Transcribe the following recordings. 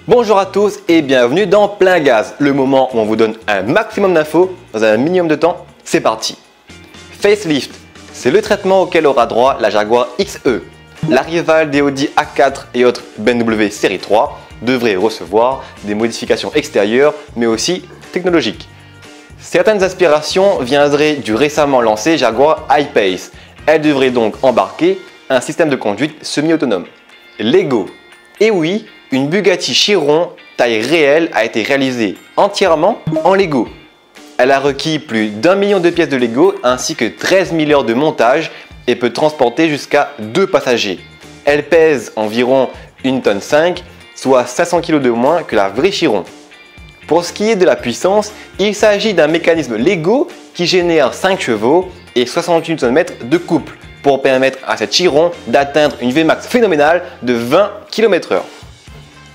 Bonjour à tous et bienvenue dans Plein Gaz, le moment où on vous donne un maximum d'infos dans un minimum de temps. C'est parti. Facelift, c'est le traitement auquel aura droit la Jaguar XE. La rivale des Audi A4 et autres BMW série 3 devrait recevoir des modifications extérieures mais aussi technologiques. Certaines aspirations viendraient du récemment lancé Jaguar I-Pace. Elle devrait donc embarquer un système de conduite semi-autonome. Lego. Et oui, une Bugatti Chiron taille réelle a été réalisée entièrement en Lego. Elle a requis plus d'1 million de pièces de Lego ainsi que 13 000 heures de montage et peut transporter jusqu'à 2 passagers. Elle pèse environ 1,5 tonne, soit 500 kg de moins que la vraie Chiron. Pour ce qui est de la puissance, il s'agit d'un mécanisme Lego qui génère 5 chevaux et 68 Nm de couple pour permettre à cette Chiron d'atteindre une Vmax phénoménale de 20 km/h.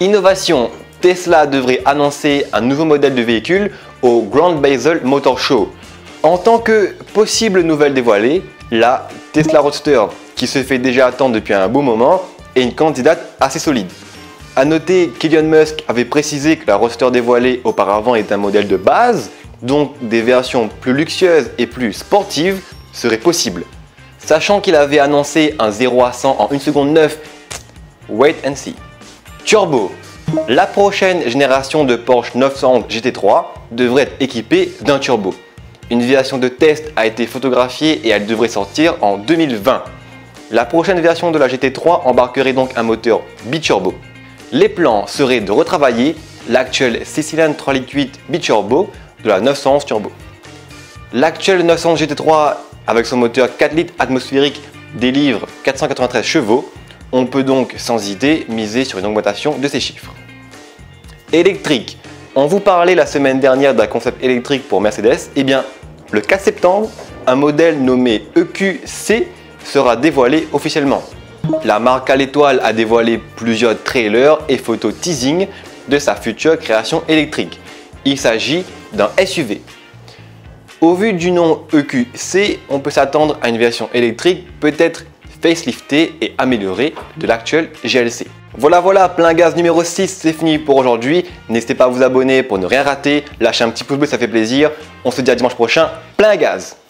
Innovation, Tesla devrait annoncer un nouveau modèle de véhicule au Grand Basel Motor Show. En tant que possible nouvelle dévoilée, la Tesla Roadster, qui se fait déjà attendre depuis un bon moment, est une candidate assez solide. A noter qu'Elon Musk avait précisé que la Roadster dévoilée auparavant est un modèle de base, donc des versions plus luxueuses et plus sportives seraient possibles. Sachant qu'il avait annoncé un 0 à 100 en 1 seconde 9, wait and see. Turbo. La prochaine génération de Porsche 911 GT3 devrait être équipée d'un turbo. Une version de test a été photographiée et elle devrait sortir en 2020. La prochaine version de la GT3 embarquerait donc un moteur biturbo. Les plans seraient de retravailler l'actuel 6 cylindres 3,8 litres biturbo de la 911 Turbo. L'actuel 911 GT3 avec son moteur 4 litres atmosphérique délivre 493 chevaux. On peut donc sans idée miser sur une augmentation de ces chiffres. Électrique. On vous parlait la semaine dernière d'un concept électrique pour Mercedes. Eh bien, le 4 septembre, un modèle nommé EQC sera dévoilé officiellement. La marque à l'étoile a dévoilé plusieurs trailers et photos teasing de sa future création électrique. Il s'agit d'un SUV. Au vu du nom EQC, on peut s'attendre à une version électrique peut-être faceliftée et améliorée de l'actuel GLC. Voilà, Plein Gaz numéro 6, c'est fini pour aujourd'hui. N'hésitez pas à vous abonner pour ne rien rater. Lâchez un petit pouce bleu, ça fait plaisir. On se dit à dimanche prochain. Plein Gaz!